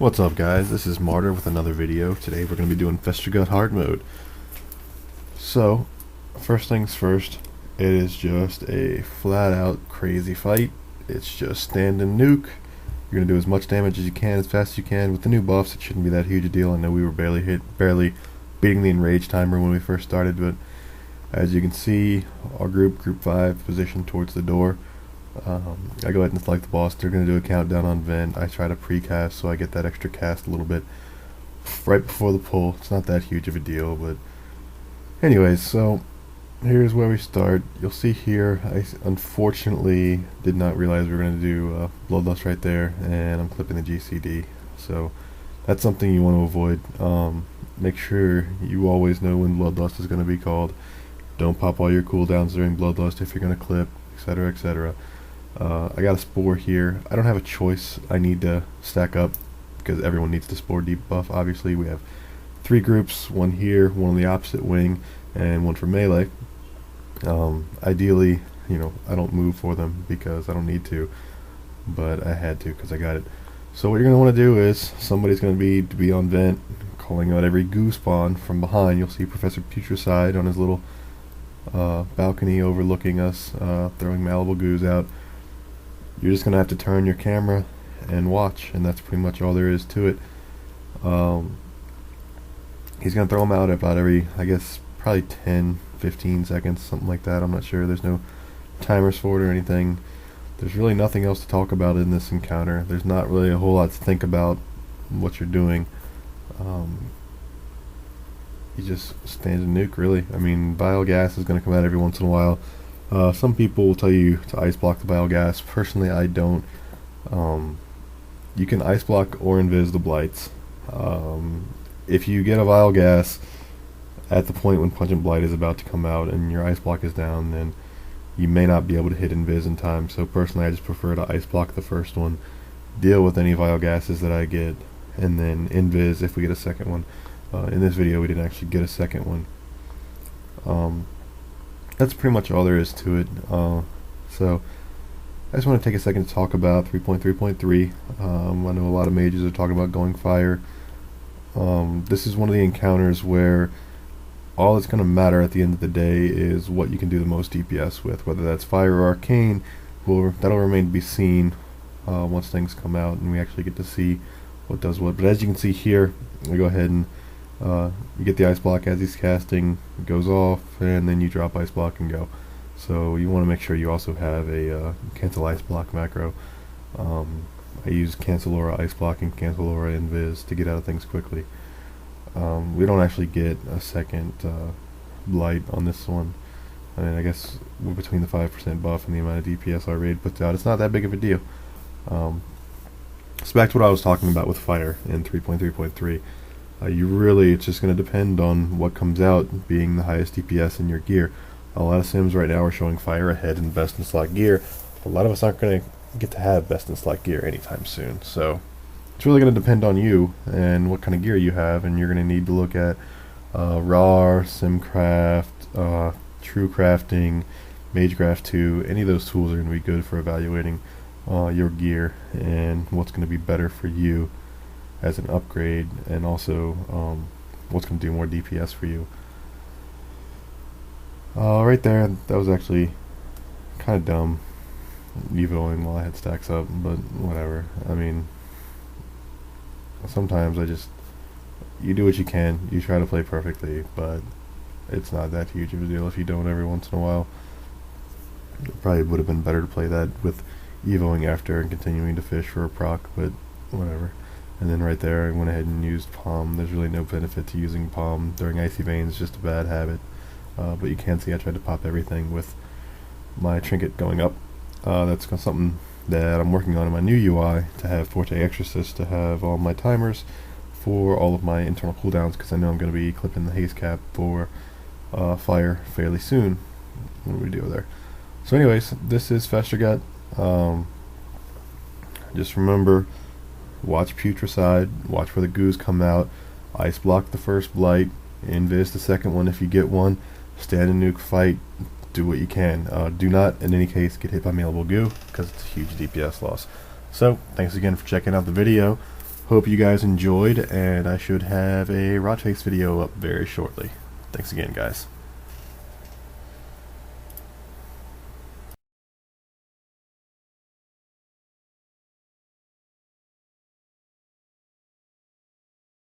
What's up guys, this is Marrtyr with another video. Today we're going to be doing Festergut hard mode. So, first things first, it is just a flat out crazy fight. It's just stand and nuke. You're going to do as much damage as you can, as fast as you can. With the new buffs, it shouldn't be that huge a deal. I know we were barely beating the enrage timer when we first started, but as you can see, our group 5, positioned towards the door. I go ahead and select the boss. They're going to do a countdown on vent. I try to precast so I get that extra cast a little bit right before the pull. It's not that huge of a deal, but anyways, so here's where we start. You'll see here, I unfortunately did not realize we were going to do Bloodlust right there, and I'm clipping the GCD. So that's something you want to avoid. Make sure you always know when Bloodlust is going to be called. Don't pop all your cooldowns during Bloodlust if you're going to clip, etc., etc. I got a spore here. I don't have a choice. I need to stack up because everyone needs the spore debuff. Obviously, we have 3 groups, one here, one on the opposite wing, and one for melee. Ideally, I don't move for them because I don't need to, but I had to because I got it. So what you're going to want to do is somebody's going to be on vent, calling out every goo spawn from behind. You'll see Professor Putricide on his little balcony overlooking us, throwing malleable goos out. You're just going to have to turn your camera and watch, and that's pretty much all there is to it. He's going to throw them out about every, I guess, probably 10-15 seconds, something like that. I'm not sure. There's no timers for it or anything. There's really nothing else to talk about in this encounter. There's not really a whole lot to think about what you're doing. You just stand and nuke, really. I mean, bile gas is going to come out every once in a while. Some people will tell you to ice block the bile gas. Personally, I don't. You can ice block or invis the blights. If you get a bile gas at the point when Pungent Blight is about to come out and your ice block is down, then you may not be able to hit invis in time. So personally, I just prefer to ice block the first one, deal with any bile gases that I get, and then invis if we get a second one. In this video we didn't actually get a second one. That's pretty much all there is to it. So I just want to take a second to talk about 3.3.3. I know a lot of mages are talking about going fire. This is one of the encounters where all that's going to matter at the end of the day is what you can do the most DPS with, whether that's fire or arcane. That'll remain to be seen once things come out and we actually get to see what does what. But as you can see here, we go ahead and you get the ice block as he's casting, it goes off, and then you drop ice block and go. So you want to make sure you also have a cancel ice block macro. I use cancel aura ice block and cancel aura invis to get out of things quickly. We don't actually get a second blight on this one. I mean, I guess we're between the 5% buff and the amount of DPS our raid puts out. It's not that big of a deal. So back to what I was talking about with fire in 3.3.3. It's just going to depend on what comes out being the highest DPS in your gear. A lot of sims right now are showing fire ahead in best in slot gear. A lot of us aren't going to get to have best in slot gear anytime soon. So it's really going to depend on you and what kind of gear you have, and you're going to need to look at RAR, Simcraft, True Crafting, Magecraft 2. Any of those tools are going to be good for evaluating your gear and what's going to be better for you as an upgrade, and also what's going to do more DPS for you. Right there, that was actually kind of dumb, evoing while I had stacks up, but whatever. I mean, sometimes you do what you can, you try to play perfectly, but it's not that huge of a deal if you don't every once in a while. It probably would have been better to play that with evoing after and continuing to fish for a proc, but whatever. And then right there, I went ahead and used Palm. There's really no benefit to using Palm during Icy Veins, it's just a bad habit. But you can see I tried to pop everything with my trinket going up. That's something that I'm working on in my new UI, to have Forte Exorcist, to have all my timers for all of my internal cooldowns, because I know I'm going to be clipping the haste cap for fire fairly soon when we do there. So anyways, this is Festergut. Just remember, watch Putricide, watch where the goos come out, ice block the first blight, invis the second one if you get one, stand and nuke fight, do what you can. Do not, in any case, get hit by malleable goo, because it's a huge DPS loss. So, thanks again for checking out the video. Hope you guys enjoyed, and I should have a Rot Face video up very shortly. Thanks again, guys.